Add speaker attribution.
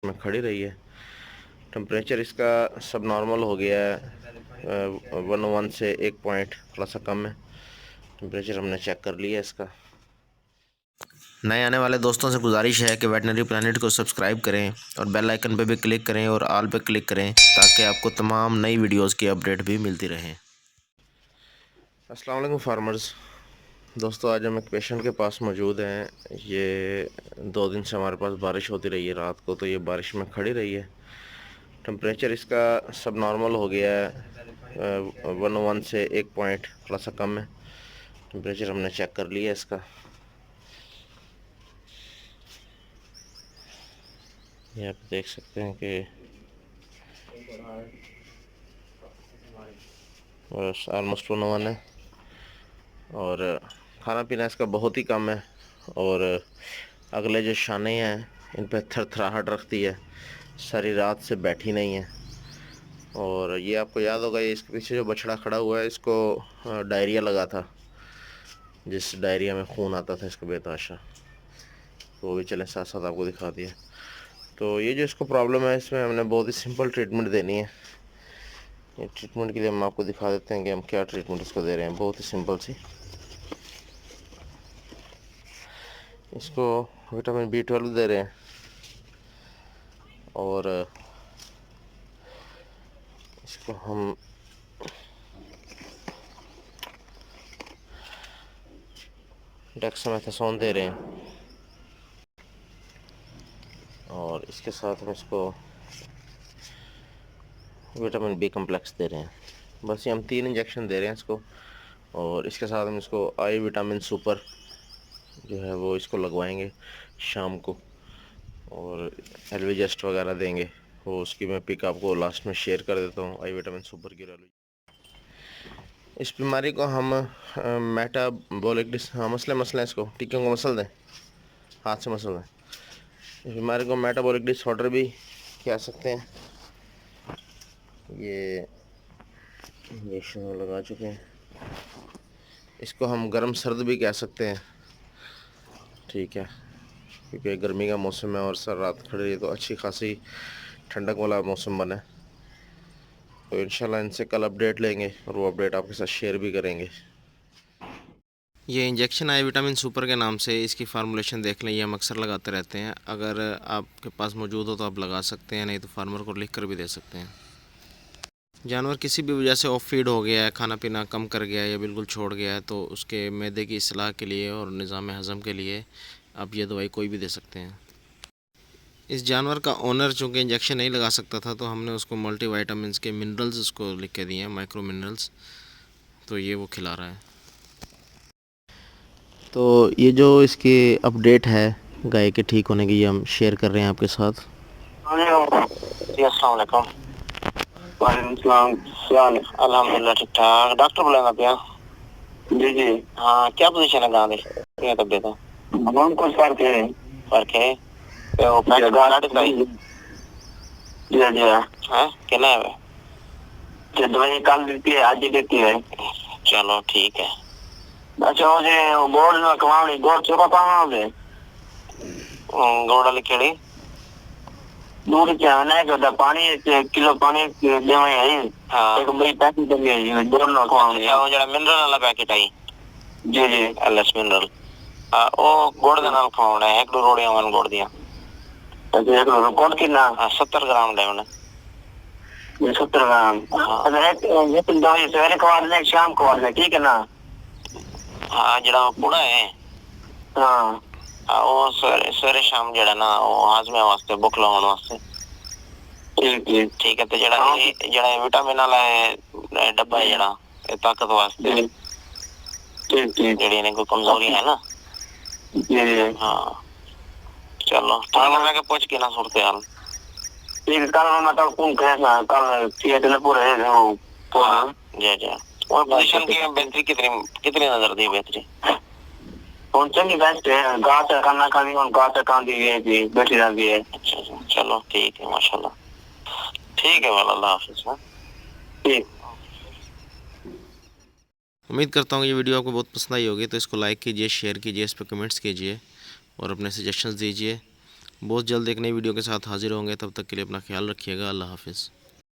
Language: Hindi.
Speaker 1: में खड़ी रही है। टेम्परेचर इसका सब नॉर्मल हो गया है, 101 से 1 पॉइंट थोड़ा सा कम है। टेम्परेचर हमने चेक कर लिया इसका। नए आने वाले दोस्तों से गुजारिश है कि वेटनरी प्लानट को सब्सक्राइब करें और बेल आइकन पर भी क्लिक करें और ऑल पे क्लिक करें ताकि आपको तमाम नई वीडियोस की अपडेट भी मिलती रहे। अस्सलाम वालेकुम फार्मर्स दोस्तों, आज हम एक पेशेंट के पास मौजूद हैं। ये 2 दिन से हमारे पास बारिश होती रही है। रात को तो ये बारिश में खड़ी रही है। टेम्परेचर इसका सब नॉर्मल हो गया है, 101 से 1 पॉइंट थोड़ा सा कम है। टेम्परेचर हमने चेक कर लिया इसका। ये आप देख सकते हैं कि ऑलमोस्ट 101 है और खाना पीना इसका बहुत ही कम है और अगले जो शाने हैं इन पर थरथराहट रखती है, सारी रात से बैठी नहीं है। और ये आपको याद होगा, ये इसके पीछे जो बछड़ा खड़ा हुआ है इसको डायरिया लगा था, जिस डायरिया में खून आता था इसका बेतहाशा। तो वो भी चलें साथ साथ आपको दिखा दिया। तो ये जो इसको प्रॉब्लम है, इसमें हमने बहुत ही सिंपल ट्रीटमेंट देनी है। ये ट्रीटमेंट के लिए हम आपको दिखा देते हैं कि हम क्या ट्रीटमेंट इसको दे रहे हैं। बहुत ही सिंपल सी, इसको विटामिन B12 दे रहे हैं और इसको हम डेक्सामेथासोन दे रहे हैं और इसके साथ हम इसको विटामिन B कम्प्लेक्स दे रहे हैं। बस ये हम 3 इंजेक्शन दे रहे हैं इसको। और इसके साथ हम इसको आई विटामिन सुपर जो है वो इसको लगवाएंगे शाम को, और एलवीजेस्ट वगैरह देंगे। वो उसकी मैं पिक आपको लास्ट में शेयर कर देता हूँ, आई विटामिन सुपर की। इस बीमारी को हम मेटाबॉलिक मसले इसको टिक्कियों को मसल दें, हाथ से मसल दें। इस बीमारी को मेटाबॉलिक डिसऑर्डर भी कह सकते हैं। ये इंजेक्शन लगा चुके हैं। इसको हम गर्म सर्द भी कह सकते हैं, ठीक है, क्योंकि गर्मी का मौसम है और सर रात खड़ी रही तो अच्छी खासी ठंडक वाला मौसम बना है। तो इंशाल्लाह इनसे कल अपडेट लेंगे और वो अपडेट आपके साथ शेयर भी करेंगे। ये इंजेक्शन आई विटामिन सुपर के नाम से इसकी फार्मूलेशन देख लें, ये हम अक्सर लगाते रहते हैं। अगर आपके पास मौजूद हो तो आप लगा सकते हैं, नहीं तो फार्मर को लिख कर भी दे सकते हैं। जानवर किसी भी वजह से ऑफ फीड हो गया है, खाना पीना कम कर गया है या बिल्कुल छोड़ गया है, तो उसके मैदे की इस्लाह के लिए और निज़ाम हज़म के लिए आप ये दवाई कोई भी दे सकते हैं। इस जानवर का ओनर चूँकि इंजेक्शन नहीं लगा सकता था, तो हमने उसको मल्टी वाइटामिन के मिनरल्स उसको लिख के दिए हैं, माइक्रो मिनरल्स, तो ये वो खिला रहा है। तो ये जो इसकी अपडेट है गाय के ठीक होने की, ये हम शेयर कर रहे हैं आपके साथ।
Speaker 2: जी अस्सलाम वालेकुम। वालेकुम सलाम। अल्हम्दुलिल्लाह ठीक ठाक। डॉक्टर बुलाना पिया? जी जी। हाँ, क्या पोजीशन है गां दी? क्या तबीयत है? हम कुछ फर्क है। फर्क है? ते वो पैक गाना दिखाई। जी जी। हाँ, कितना है? जो दवाई कल देती है आज ही देती है। चलो ठीक है। अच्छा वो जो गोड़ ना कमावनी गोड़ चोका पाना होगे। गोड़ वाली केड़ी? दूध क्या है कि पानी 1 किलो पानी देवे है। हाँ, एक बड़ी पैकेट देवे है दोनों खवाने। अच्छा, वो जड़ा मिनरल वाला पैकेट आई। जी जी, एलएस मिनरल। हां, ओ गुड़ दे नाल खवाना है, 1 रोड़ियां वन गुड़ दियां। अच्छा, 1 गुड़ कितना? 70 ग्राम लेना। 70 ग्राम। अगर एक दवाई सवेरे खवा देना, शाम खवा देना, ठीक है ना? हाँ, जड़ा पूरा है। हाँ, वो सवेरे शाम जड़ा ना वो हाजमे वास्ते भुख लगाने वास्ते। ठीक है। तो जड़ा विटामिन वाला है डब्बा है, जड़ा ये ताकत वास्ते। ठीक जड़ी इन्हें कोई कमजोरी है ना। हाँ, चलो ठीक है। मैं पूछ के ना सूरत हाल। ठीक है, कल मतलब कौन कैसा कल थिएटर में पूरे है वो पूरा। जी जी। और पोजीशन की बेहतरी कितनी नजर दी बेहतरी? कौन चंगी बेस्ट है, गात करना खाली कौन गात कांदी है जी बैठी रहती है। अच्छा, चलो ठीक है, माशाल्लाह। ठीक है, वाला अल्लाह हाफिज़। ठीक। उम्मीद करता हूँ ये वीडियो आपको बहुत पसंद आई होगी, तो इसको लाइक कीजिए, शेयर कीजिए, इस पर कमेंट्स कीजिए और अपने सजेशंस दीजिए।
Speaker 1: बहुत जल्द एक नई वीडियो के साथ हाजिर होंगे, तब तक के लिए अपना ख्याल रखिएगा। अल्लाह हाफिज़।